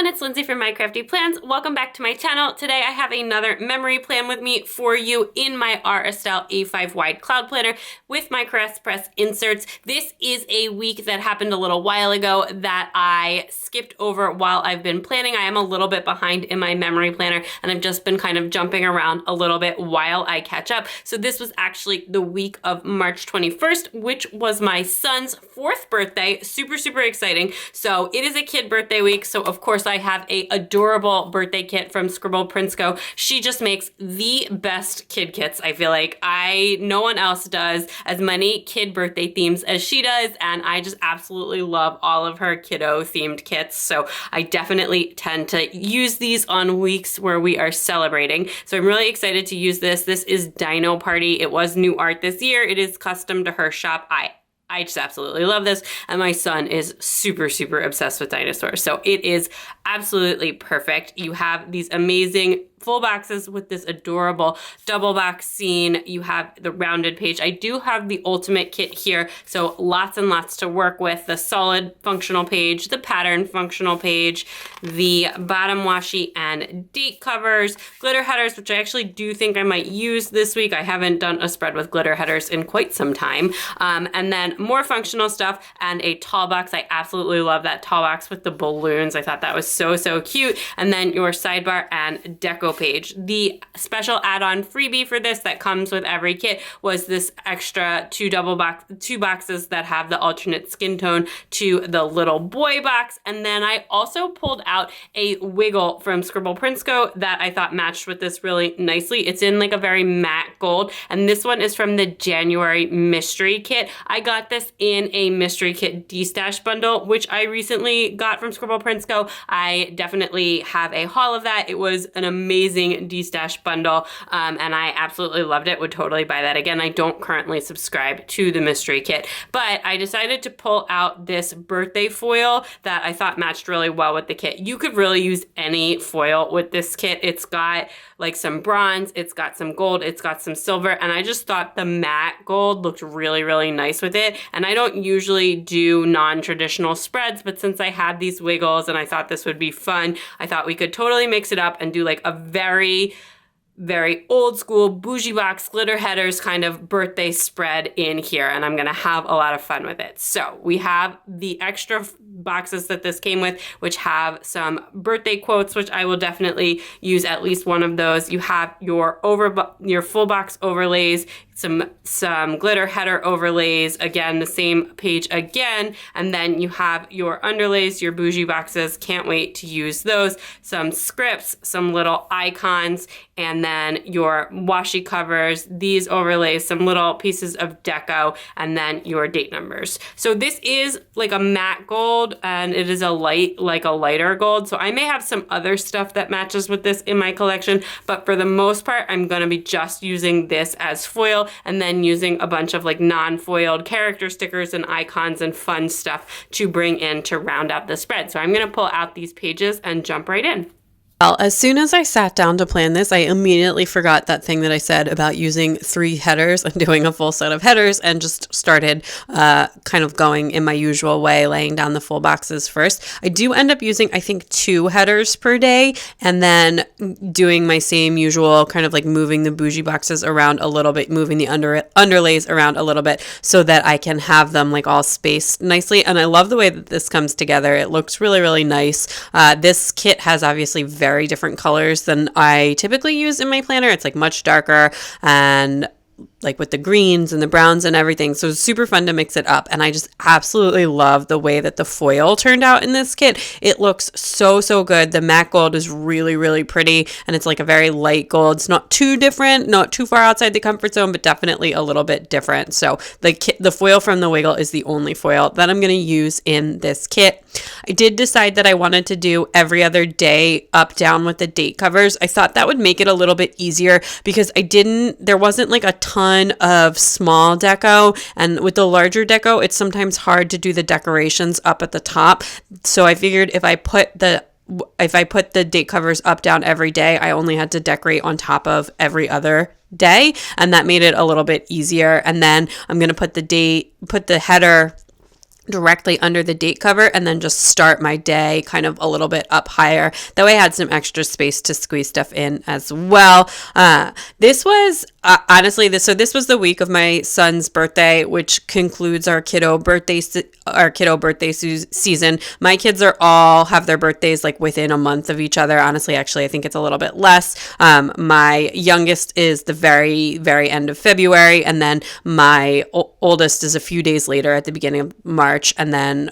everyone, it's Lindsay from My Crafty Plans. Welcome back to my channel. Today I have another memory plan with me for you in my Aura Estelle A5 wide cloud planner with my press inserts. This is a week that happened a little while ago that I skipped over while I've been planning. I am a little bit behind in my memory planner and I've just been kind of jumping around a little bit while I catch up. So this was actually the week of March 21st, which was my son's 4th birthday. Super, super exciting. So it is a kid birthday week. So of course I have a adorable birthday kit from Scribble Prints Co. She just makes the best kid kits. I feel like no one else does as many kid birthday themes as she does. And I just absolutely love all of her kiddo themed kits. So I definitely tend to use these on weeks where we are celebrating. So I'm really excited to use this. This is Dino Party. It was new art this year. It is custom to her shop. I just absolutely love this, and my son is super, super obsessed with dinosaurs, so it is absolutely perfect. You have these amazing full boxes with this adorable double box scene. You have the rounded page. I do have the ultimate kit here, so lots and lots to work with. The solid functional page, the pattern functional page, the bottom washi and date covers, glitter headers, which I actually do think I might use this week. I haven't done a spread with glitter headers in quite some time. And then more functional stuff and a tall box. I absolutely love that tall box with the balloons. I thought that was so, so cute. And then your sidebar and deco page. The special add-on freebie for this that comes with every kit was this extra two boxes that have the alternate skin tone to the little boy box. And then I also pulled out a wiggle from Scribble Prints Co that I thought matched with this really nicely. It's in like a very matte gold, and this one is from the January mystery kit. I got this in a mystery kit D-stash bundle, which I recently got from Scribble Prints Co. I definitely have a haul of that. It was an amazing D-stash bundle, and I absolutely loved it. Would totally buy that again. I don't currently subscribe to the mystery kit, but I decided to pull out this birthday foil that I thought matched really well with the kit. You could really use any foil with this kit. It's got like some bronze, it's got some gold, it's got some silver, and I just thought the matte gold looked really, really nice with it. And I don't usually do non-traditional spreads, but since I had these wiggles and I thought this would be fun, I thought we could totally mix it up and do like a very old school bougie box glitter headers kind of birthday spread in here, and I'm gonna have a lot of fun with it. So we have the extra boxes that this came with, which have some birthday quotes, which I will definitely use at least one of those. You have your full box overlays, some glitter header overlays, again, the same page again, and then you have your underlays, your bougie boxes, can't wait to use those, some scripts, some little icons, and then your washi covers, these overlays, some little pieces of deco, and then your date numbers. So this is like a matte gold, and it is a lighter gold, so I may have some other stuff that matches with this in my collection, but for the most part, I'm gonna be just using this as foil, and then using a bunch of like non-foiled character stickers and icons and fun stuff to bring in to round out the spread. So I'm gonna pull out these pages and jump right in. Well, as soon as I sat down to plan this, I immediately forgot that thing that I said about using 3 headers and doing a full set of headers, and just started kind of going in my usual way, laying down the full boxes first. I do end up using, I think, 2 headers per day, and then doing my same usual kind of like moving the bougie boxes around a little bit, moving the underlays around a little bit so that I can have them like all spaced nicely. And I love the way that this comes together. It looks really, really nice. This kit has obviously very different colors than I typically use in my planner. It's like much darker and like with the greens and the browns and everything. So it's super fun to mix it up. And I just absolutely love the way that the foil turned out in this kit. It looks so, so good. The matte gold is really, really pretty. And it's like a very light gold. It's not too different, not too far outside the comfort zone, but definitely a little bit different. So the foil from the Wiggle is the only foil that I'm going to use in this kit. I did decide that I wanted to do every other day up down with the date covers. I thought that would make it a little bit easier because there wasn't like a ton of small deco, and with the larger deco, it's sometimes hard to do the decorations up at the top. So I figured if I put the date covers up down every day, I only had to decorate on top of every other day, and that made it a little bit easier. And then I'm going to put the header directly under the date cover and then just start my day kind of a little bit up higher. That way I had some extra space to squeeze stuff in as well. This was honestly this was the week of my son's birthday, which concludes our kiddo birthday season. My kids are all have their birthdays like within a month of each other. Honestly, actually, I think it's a little bit less. My youngest is the very, very end of February, and then my oldest is a few days later at the beginning of March. And then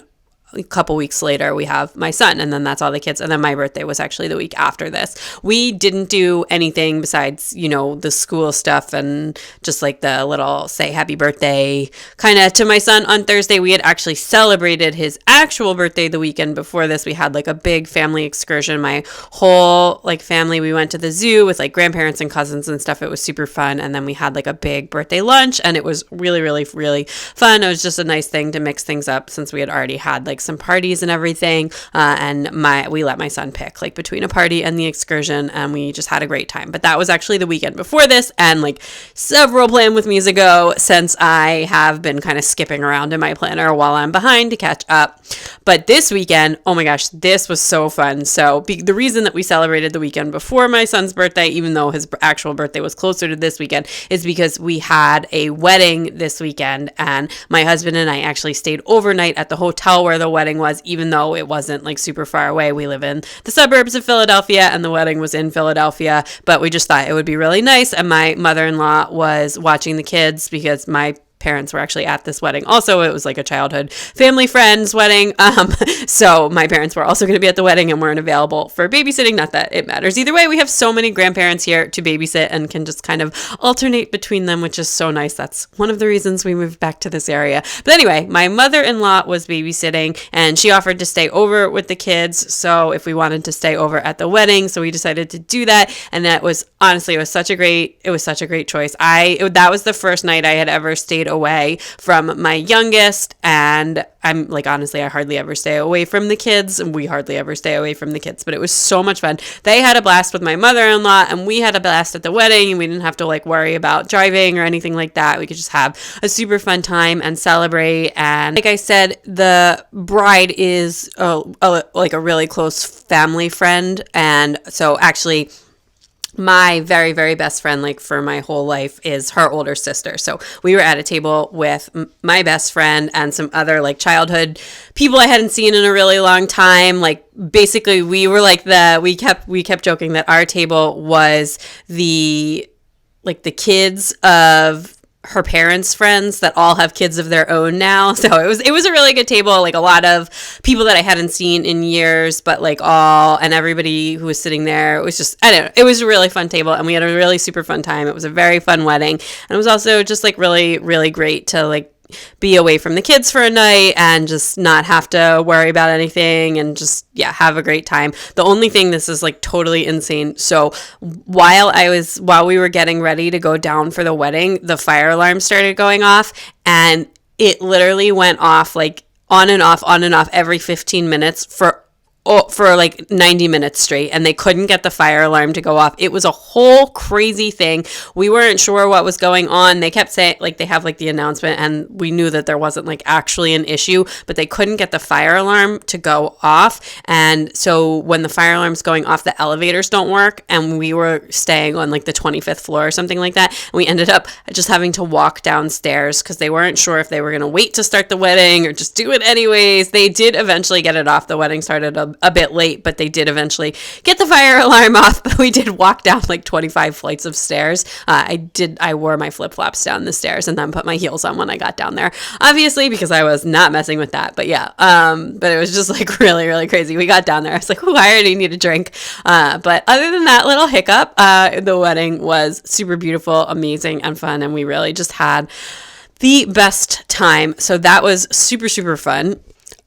a couple weeks later we have my son, and then that's all the kids. And then my birthday was actually the week after this. We didn't do anything besides, the school stuff and just like the little say happy birthday kind of to my son on Thursday. We had actually celebrated his actual birthday the weekend before this. We had like a big family excursion. My whole like family, we went to the zoo with like grandparents and cousins and stuff. It was super fun. And then we had like a big birthday lunch, and it was really, really, really fun. It was just a nice thing to mix things up since we had already had like some parties and everything, and we let my son pick like between a party and the excursion, and we just had a great time. But that was actually the weekend before this, and like several Plan With Me's ago, since I have been kind of skipping around in my planner while I'm behind to catch up. But this weekend, oh my gosh, this was so fun. So the reason that we celebrated the weekend before my son's birthday, even though his actual birthday was closer to this weekend, is because we had a wedding this weekend, and my husband and I actually stayed overnight at the hotel where the wedding was, even though it wasn't like super far away. We live in the suburbs of Philadelphia, and the wedding was in Philadelphia, but we just thought it would be really nice. And my mother-in-law was watching the kids because my parents were actually at this wedding. Also, it was like a childhood family friend's wedding. So my parents were also going to be at the wedding and weren't available for babysitting. Not that it matters. Either way, we have so many grandparents here to babysit and can just kind of alternate between them, which is so nice. That's one of the reasons we moved back to this area. But anyway, my mother-in-law was babysitting, and she offered to stay over with the kids. So if we wanted to stay over at the wedding, so we decided to do that. And that was honestly, it was such a great choice. That was the first night I had ever stayed away from my youngest, and I'm like, honestly, I hardly ever stay away from the kids, and we hardly ever stay away from the kids, but it was so much fun. They had a blast with my mother-in-law, and we had a blast at the wedding, and we didn't have to like worry about driving or anything like that. We could just have a super fun time and celebrate. And like I said, the bride is like a really close family friend, and so actually my very, very best friend, like for my whole life, is her older sister. So we were at a table with my best friend and some other like childhood people I hadn't seen in a really long time. Like basically we were like we kept joking that our table was the kids of her parents' friends that all have kids of their own now. So it was a really good table, like a lot of people that I hadn't seen in years, but like and everybody who was sitting there, it was just, I don't know, it was a really fun table, and we had a really super fun time. It was a very fun wedding, and it was also just like really, really great to like be away from the kids for a night and just not have to worry about anything and just, have a great time. The only thing, this is like totally insane. So while we were getting ready to go down for the wedding, the fire alarm started going off, and it literally went off like on and off every 15 minutes for like 90 minutes straight, and they couldn't get the fire alarm to go off. It was a whole crazy thing. We weren't sure what was going on. They kept saying, like, they have like the announcement, and we knew that there wasn't like actually an issue, but they couldn't get the fire alarm to go off. And so when the fire alarm's going off, the elevators don't work, and we were staying on like the 25th floor or something like that, and we ended up just having to walk downstairs because they weren't sure if they were going to wait to start the wedding or just do it anyways. They did eventually get it off. The wedding started a bit late, but they did eventually get the fire alarm off. But we did walk down like 25 flights of stairs. I wore my flip-flops down the stairs and then put my heels on when I got down there, obviously, because I was not messing with that. But but it was just like really, really crazy. We got down there, I was like, oh, I already need a drink. But other than that little hiccup, the wedding was super beautiful, amazing, and fun, and we really just had the best time. So that was super, super fun.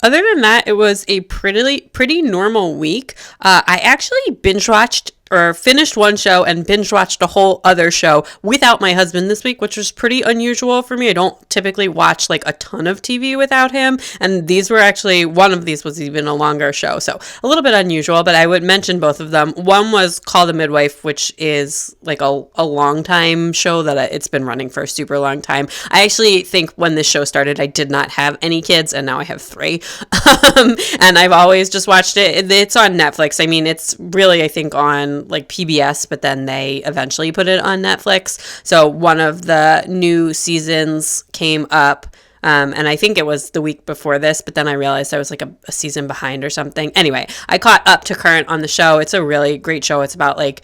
Other than that, it was a pretty normal week. I actually binge watched finished one show and binge watched a whole other show without my husband this week, which was pretty unusual for me. I don't typically watch like a ton of TV without him. And these were actually, one of these was even a longer show. So a little bit unusual, but I would mention both of them. One was called The Midwife, which is like a long time show that it's been running for a super long time. I actually think when this show started, I did not have any kids, and now I have 3. And I've always just watched it. It's on Netflix. I mean, it's really, I think, on like PBS, but then they eventually put it on Netflix. So one of the new seasons came up, and I think it was the week before this, but then I realized I was like a season behind or something. Anyway, I caught up to current on the show. It's a really great show. It's about like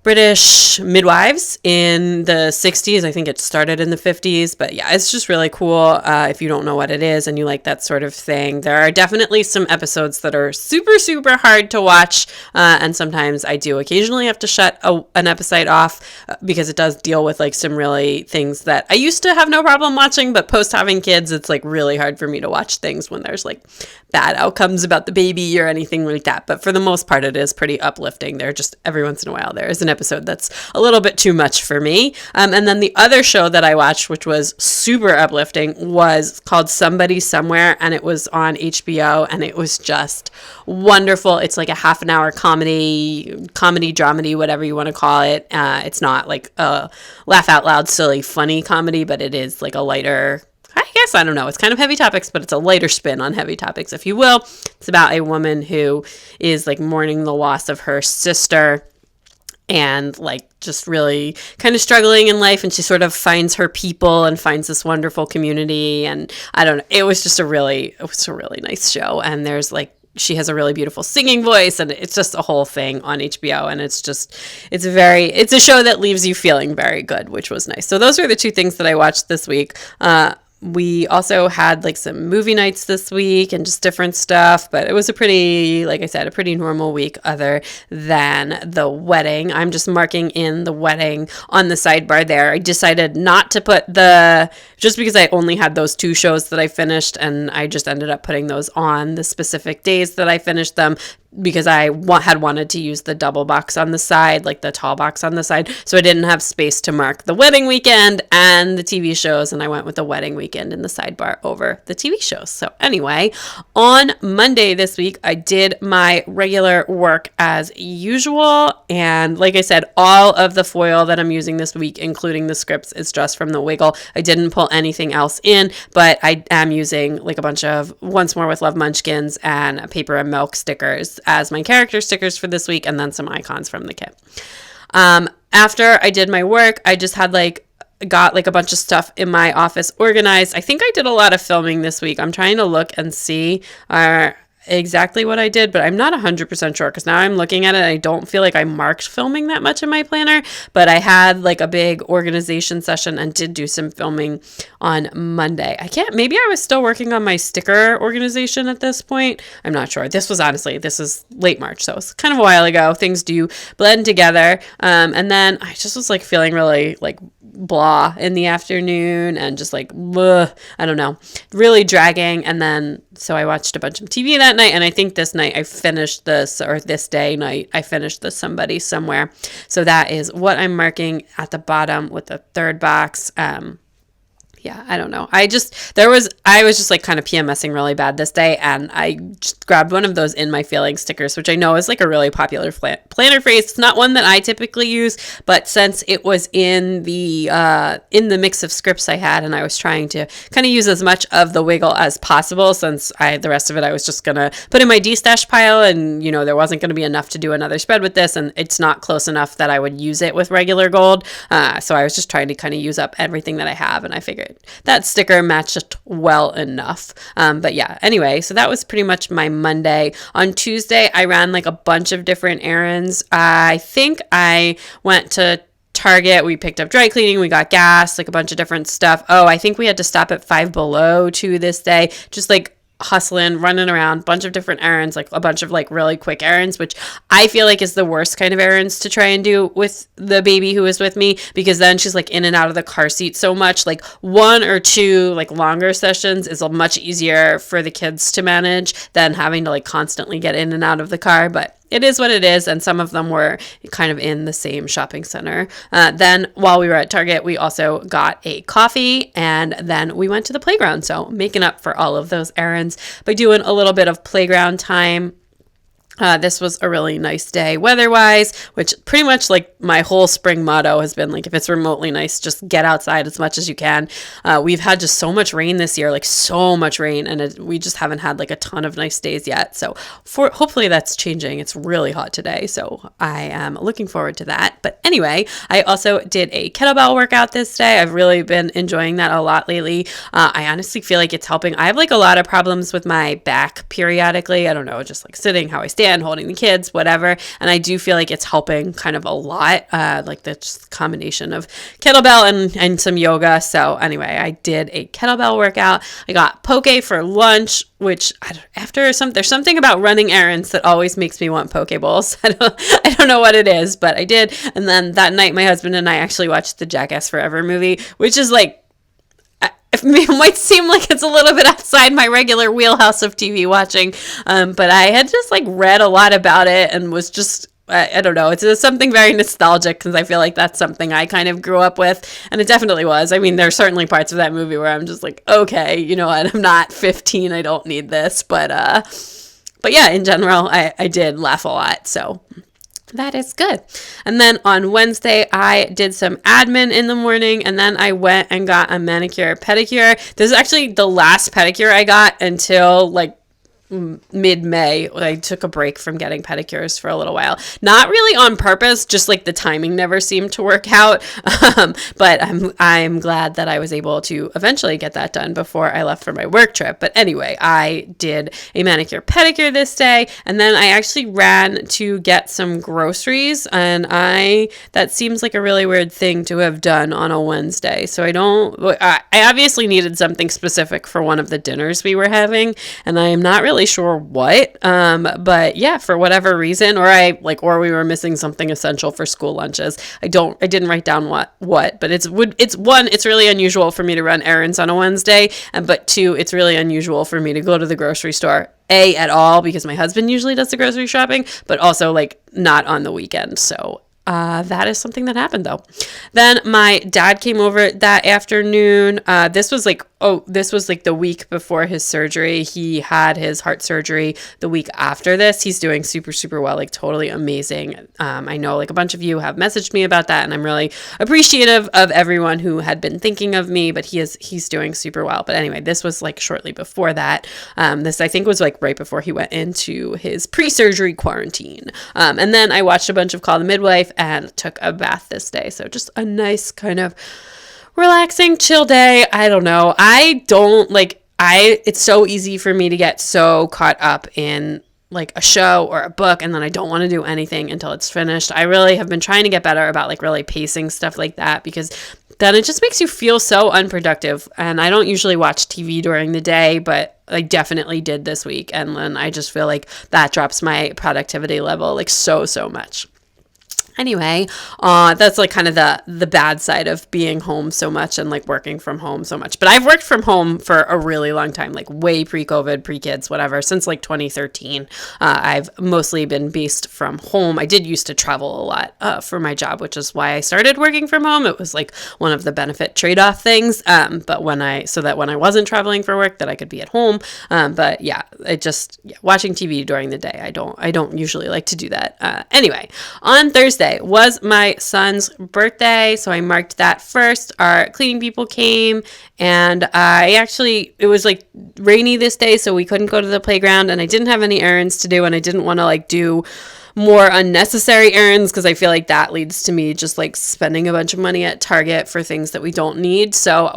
British midwives in the 60s. I think it started in the 50s, but yeah, it's just really cool if you don't know what it is and you like that sort of thing. There are definitely some episodes that are super, super hard to watch, and sometimes I do occasionally have to shut an episode off because it does deal with like some really things that I used to have no problem watching, but post having kids, it's like really hard for me to watch things when there's like bad outcomes about the baby or anything like that. But for the most part, it is pretty uplifting. There just every once in a while there is an episode that's a little bit too much for me. And then the other show that I watched, which was super uplifting, was called Somebody Somewhere, and it was on HBO, and it was just wonderful. It's like a half an hour comedy, dramedy, whatever you want to call it. It's not like a laugh out loud, silly, funny comedy, but it is like a lighter, I don't know. It's kind of heavy topics, but it's a lighter spin on heavy topics, if you will. It's about a woman who is like mourning the loss of her sister and like just really kind of struggling in life. And she sort of finds her people and finds this wonderful community. And I don't know. It was a really nice show. And there's like, she has a really beautiful singing voice, and it's just a whole thing on HBO. And it's a show that leaves you feeling very good, which was nice. So those are the 2 things that I watched this week. We also had like some movie nights this week and just different stuff, but it was a pretty normal week other than the wedding. I'm just marking in the wedding on the sidebar there. I decided not to put just because I only had those 2 shows that I finished, and I just ended up putting those on the specific days that I finished them, because I had wanted to use the double box on the side, like the tall box on the side. So I didn't have space to mark the wedding weekend and the TV shows. And I went with the wedding weekend in the sidebar over the TV shows. So anyway, on Monday this week, I did my regular work as usual. And like I said, all of the foil that I'm using this week, including the scripts, is just from the Wiggle. I didn't pull anything else in, but I am using like a bunch of Once More with Love munchkins and paper and milk stickers as my character stickers for this week, and then some icons from the kit. After I did my work, I just had got a bunch of stuff in my office organized. I think I did a lot of filming this week. I'm trying to look and see exactly what I did, but I'm not 100% sure, because now I'm looking at it and I don't feel like I marked filming that much in my planner, but I had like a big organization session and did do some filming on Monday. Maybe I was still working on my sticker organization at this point. I'm not sure. This is late March, so it's kind of a while ago. Things do blend together. And then I just was like feeling really like blah in the afternoon and just like, I don't know, really dragging. And then, so I watched a bunch of TV that night, and I think this day night, I finished the Somebody Somewhere. So that is what I'm marking at the bottom with the 3rd box. Yeah, I don't know. I was just like kind of PMSing really bad this day, and I just grabbed one of those In My Feelings stickers, which I know is like a really popular planner phrase. It's not one that I typically use, but since it was in the mix of scripts I had, and I was trying to kind of use as much of the Wiggle as possible, since the rest of it I was just gonna put in my D-stash pile, and there wasn't gonna be enough to do another spread with this, and it's not close enough that I would use it with regular gold. So I was just trying to kind of use up everything that I have, and I figured that sticker matched well enough. But yeah, anyway, so that was pretty much my Monday. On Tuesday, I ran like a bunch of different errands. I think I went to Target. We picked up dry cleaning. We got gas, like a bunch of different stuff. Oh, I think we had to stop at Five Below too this day. Just like hustling, running around, bunch of different errands, like a bunch of like really quick errands, which I feel like is the worst kind of errands to try and do with the baby who is with me, because then she's like in and out of the car seat so much. Like 1 or 2 like longer sessions is much easier for the kids to manage than having to like constantly get in and out of the car. But it is what it is. And some of them were kind of in the same shopping center. Then while we were at Target, we also got a coffee, and then we went to the playground. So making up for all of those errands by doing a little bit of playground time. This was a really nice day weather-wise, which pretty much like my whole spring motto has been like, if it's remotely nice, just get outside as much as you can. We've had just so much rain this year, like so much rain, and we just haven't had like a ton of nice days yet. So hopefully that's changing. It's really hot today, so I am looking forward to that. But anyway, I also did a kettlebell workout this day. I've really been enjoying that a lot lately. I honestly feel like it's helping. I have like a lot of problems with my back periodically. I don't know, just like sitting, how I stand, holding the kids, whatever. And I do feel like it's helping kind of a lot, like the combination of kettlebell and some yoga. So anyway, I did a kettlebell workout. I got poke for lunch, which there's something about running errands that always makes me want poke bowls. I don't know what it is, but I did. And then that night, my husband and I actually watched the Jackass Forever movie, which is like, it might seem like it's a little bit outside my regular wheelhouse of TV watching, but I had just like read a lot about it and was just, I don't know, it's something very nostalgic because I feel like that's something I kind of grew up with, and it definitely was. I mean, there's certainly parts of that movie where I'm just like, okay, you know what, I'm not 15, I don't need this, but yeah, in general, I did laugh a lot, so that is good. And then on Wednesday, I did some admin in the morning, and then I went and got a manicure pedicure. This is actually the last pedicure I got until like mid-May. I took a break from getting pedicures for a little while. Not really on purpose, just like the timing never seemed to work out. But I'm glad that I was able to eventually get that done before I left for my work trip. But anyway, I did a manicure pedicure this day, and then I actually ran to get some groceries, and that seems like a really weird thing to have done on a Wednesday. So I obviously needed something specific for one of the dinners we were having, and I am not really sure what, but yeah, for whatever reason, or we were missing something essential for school lunches. I didn't write down what, but it's really unusual for me to run errands on a Wednesday, but two, it's really unusual for me to go to the grocery store, at all, because my husband usually does the grocery shopping, but also like not on the weekend. So that is something that happened though. Then my dad came over that afternoon. This was like the week before his surgery. He had his heart surgery the week after this. He's doing super, super well, like totally amazing. I know like a bunch of you have messaged me about that, and I'm really appreciative of everyone who had been thinking of me, but he's doing super well. But anyway, this was like shortly before that. This I think was like right before he went into his pre-surgery quarantine. And then I watched a bunch of Call the Midwife and took a bath this day. So just a nice kind of relaxing, chill day. I don't know. It's so easy for me to get so caught up in like a show or a book, and then I don't want to do anything until it's finished. I really have been trying to get better about like really pacing stuff like that, because then it just makes you feel so unproductive. And I don't usually watch TV during the day, but I definitely did this week. And then I just feel like that drops my productivity level like so much. Anyway, that's like kind of the bad side of being home so much and like working from home so much. But I've worked from home for a really long time, like way pre-COVID, pre-kids, whatever, since like 2013. I've mostly been based from home. I did used to travel a lot for my job, which is why I started working from home. It was like one of the benefit trade-off things. But when I wasn't traveling for work, that I could be at home. But yeah, watching TV during the day, I don't usually like to do that. Anyway, on Thursday was my son's birthday, so I marked that first. Our cleaning people came, and it was like rainy this day, so we couldn't go to the playground, and I didn't have any errands to do, and I didn't want to like do more unnecessary errands, because I feel like that leads to me just like spending a bunch of money at Target for things that we don't need. So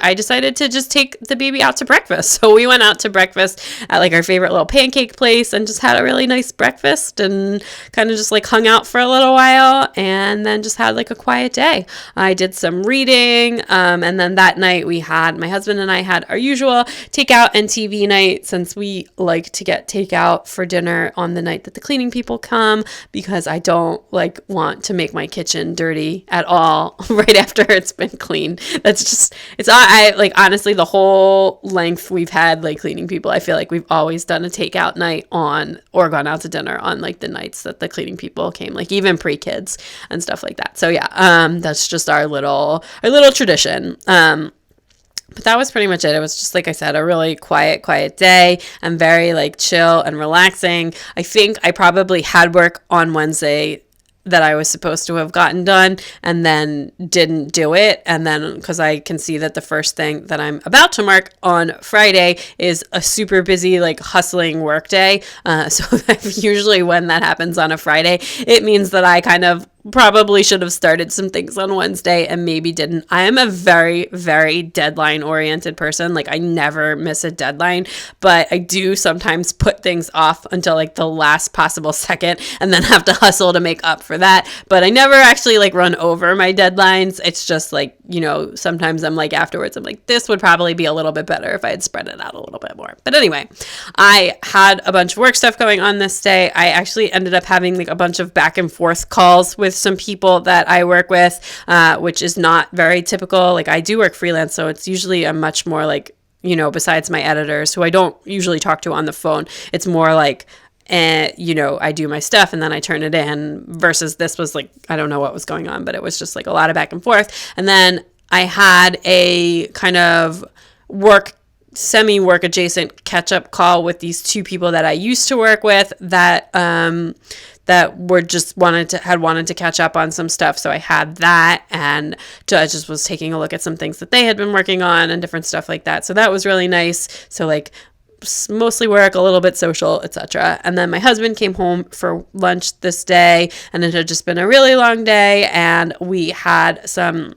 I decided to just take the baby out to breakfast. So we went out to breakfast at like our favorite little pancake place and just had a really nice breakfast and kind of just like hung out for a little while, and then just had like a quiet day. I did some reading, and then that night my husband and I had our usual takeout and TV night, since we like to get takeout for dinner on the night that the cleaning people come. come because I don't like want to make my kitchen dirty at all right after it's been cleaned. That's just, it's, I like, honestly, the whole length we've had like cleaning people, I feel like we've always done a takeout night on, or gone out to dinner on like the nights that the cleaning people came, like even pre-kids and stuff like that. So yeah, that's just our little tradition. But that was pretty much it. It was just, like I said, a really quiet day and very like chill and relaxing. I think I probably had work on Wednesday that I was supposed to have gotten done and then didn't do it. And then because I can see that the first thing that I'm about to mark on Friday is a super busy, like hustling work day. So usually when that happens on a Friday, it means that I kind of probably should have started some things on Wednesday and maybe didn't. I am a very, very deadline oriented person. Like I never miss a deadline, but I do sometimes put things off until like the last possible second and then have to hustle to make up for that. But I never actually like run over my deadlines. It's just like, you know, sometimes I'm like afterwards, I'm like, this would probably be a little bit better if I had spread it out a little bit more. But anyway, I had a bunch of work stuff going on this day. I actually ended up having like a bunch of back and forth calls with some people that I work with, which is not very typical. Like I do work freelance, so it's usually a much more like, you know, besides my editors who I don't usually talk to on the phone, it's more like, you know, I do my stuff and then I turn it in, versus this was like, I don't know what was going on, but it was just like a lot of back and forth. And then I had a kind of semi-work adjacent catch-up call with these two people that I used to work with that were just wanted to catch up on some stuff. So I had that, and I just was taking a look at some things that they had been working on and different stuff like that. So that was really nice. So like mostly work, a little bit social, etc. And then my husband came home for lunch this day, and it had just been a really long day, and we had some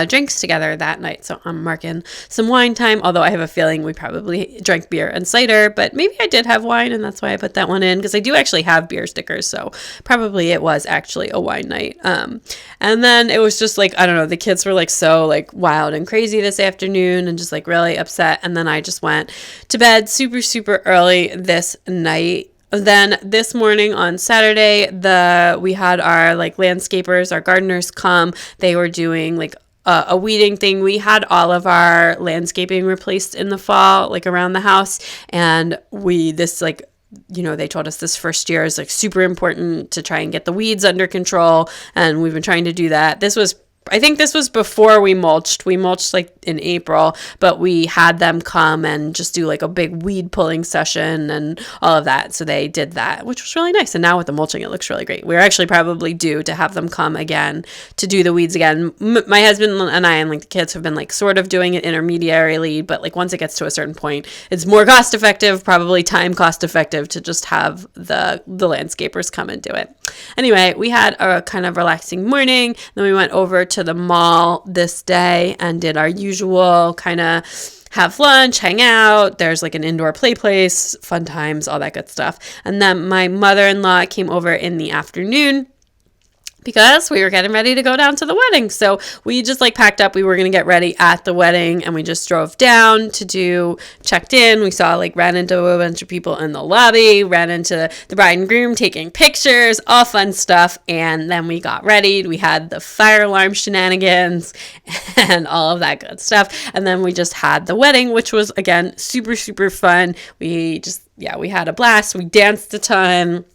drinks together that night. So I'm marking some wine time, although I have a feeling we probably drank beer and cider, but maybe I did have wine and that's why I put that one in, because I do actually have beer stickers. So probably it was actually a wine night. And then it was just like, I don't know, the kids were like so like wild and crazy this afternoon and just like really upset. And then I just went to bed super, super early this night. Then this morning on Saturday, we had our like landscapers, our gardeners come. They were doing like a weeding thing. We had all of our landscaping replaced in the fall, like around the house. And they told us this first year is like super important to try and get the weeds under control. And we've been trying to do that. I think this was before we mulched. We mulched like in April, but we had them come and just do like a big weed pulling session and all of that. So they did that, which was really nice. And now with the mulching, it looks really great. We're actually probably due to have them come again to do the weeds again. My husband and I and like the kids have been like sort of doing it intermediarily, but like once it gets to a certain point, it's more cost effective, probably time cost effective to just have the landscapers come and do it. Anyway, we had a kind of relaxing morning. Then we went over to the mall this day and did our usual kind of have lunch, hang out. There's like an indoor play place, fun times, all that good stuff. And then my mother-in-law came over in the afternoon because we were getting ready to go down to the wedding. So we just like packed up. We were going to get ready at the wedding and we just drove down checked in. We ran into a bunch of people in the lobby, ran into the bride and groom taking pictures, all fun stuff. And then we got ready. We had the fire alarm shenanigans and all of that good stuff. And then we just had the wedding, which was again, super, super fun. We had a blast. We danced a ton.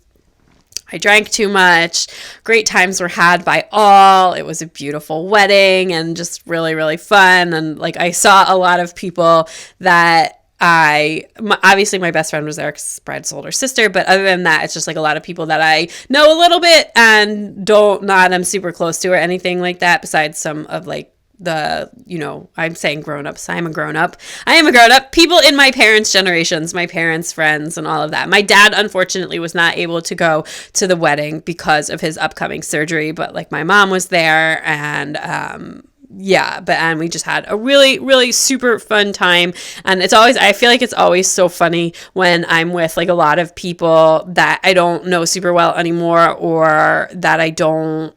I drank too much. Great times were had by all. It was a beautiful wedding and just really, really fun. And like I saw a lot of people that obviously my best friend was there because bride's older sister, but other than that, it's just like a lot of people that I know a little bit and I'm super close to or anything like that, besides some of like I'm saying grown-ups. I am a grown-up. People in my parents' generations, my parents' friends and all of that. My dad, unfortunately, was not able to go to the wedding because of his upcoming surgery, but like my mom was there and, and we just had a really, really super fun time. And I feel like it's always so funny when I'm with like a lot of people that I don't know super well anymore or that I don't,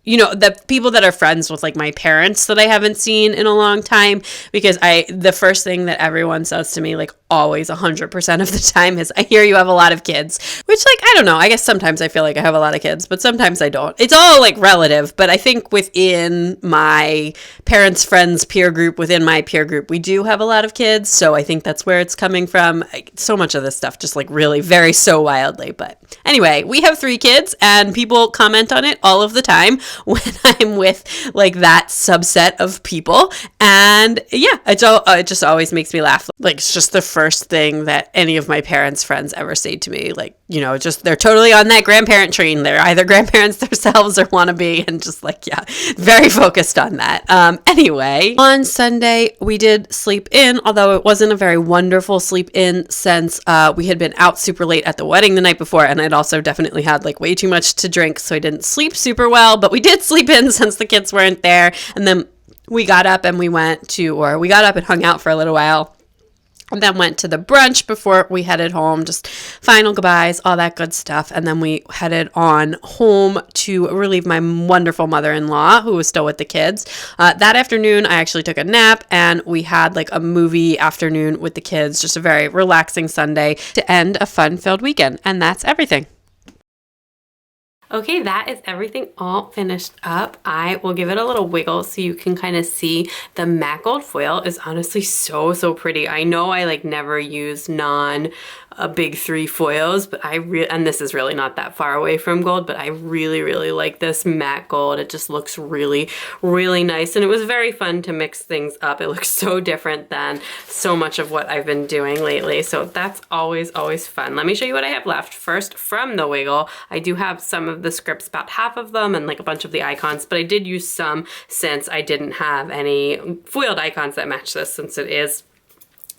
the people that are friends with like my parents that I haven't seen in a long time, because the first thing that everyone says to me like always 100% of the time is, I hear you have a lot of kids, which, like, I don't know. I guess sometimes I feel like I have a lot of kids, but sometimes I don't. It's all like relative, but I think within my parents' friends peer group, within my peer group, we do have a lot of kids. So I think that's where it's coming from. So much of this stuff just like really varies so wildly. But anyway, we have 3 kids and people comment on it all of the time when I'm with like that subset of people. And yeah, it just always makes me laugh. Like, it's just the first thing that any of my parents' friends ever say to me. Like, you know, just they're totally on that grandparent train. They're either grandparents themselves or want to be, and just like, yeah, very focused on that. Anyway, on Sunday, we did sleep in, although it wasn't a very wonderful sleep in since we had been out super late at the wedding the night before, and I'd also definitely had like way too much to drink, so I didn't sleep super well, but we did sleep in since the kids weren't there. And then we got up and we got up and hung out for a little while. And then went to the brunch before we headed home, just final goodbyes, all that good stuff. And then we headed on home to relieve my wonderful mother-in-law, who was still with the kids. That afternoon, I actually took a nap, and we had like a movie afternoon with the kids, just a very relaxing Sunday to end a fun-filled weekend. And that's everything. Okay, that is everything all finished up. I will give it a little wiggle so you can kind of see the matte gold foil is honestly so pretty. I know I like never use big 3 foils, but and this is really not that far away from gold, but I really like this matte gold. It just looks really nice, and it was very fun to mix things up. It looks so different than so much of what I've been doing lately, so that's always fun. Let me show you what I have left. First, from the wiggle, I do have some of the scripts, about half of them, and like a bunch of the icons, but I did use some since I didn't have any foiled icons that match this, since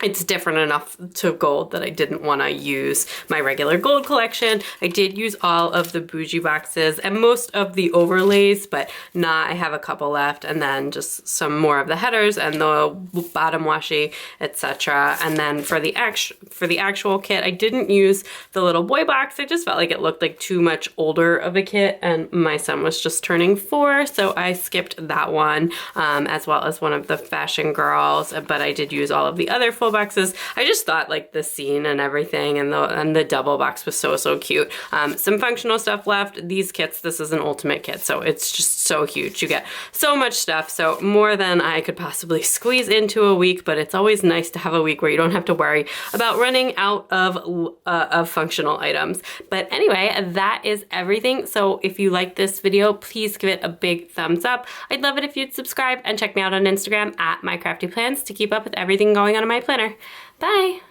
it's different enough to gold that I didn't want to use my regular gold collection. I did use all of the bougie boxes and most of the overlays, but I have a couple left, and then just some more of the headers and the bottom washi, etc. And then for the actual kit, I didn't use the little boy box. I just felt like it looked like too much older of a kit, and my son was just turning 4, so I skipped that one, as well as one of the fashion girls, but I did use all of the other full boxes. I just thought like the scene and everything, and the double box was so cute. Some functional stuff left. These kits, this is an ultimate kit, so it's just so huge. You get so much stuff, so more than I could possibly squeeze into a week, but it's always nice to have a week where you don't have to worry about running out of functional items. But anyway, that is everything. So if you like this video, please give it a big thumbs up. I'd love it if you'd subscribe and check me out on Instagram at mycraftyplans to keep up with everything going on in my planner. Bye!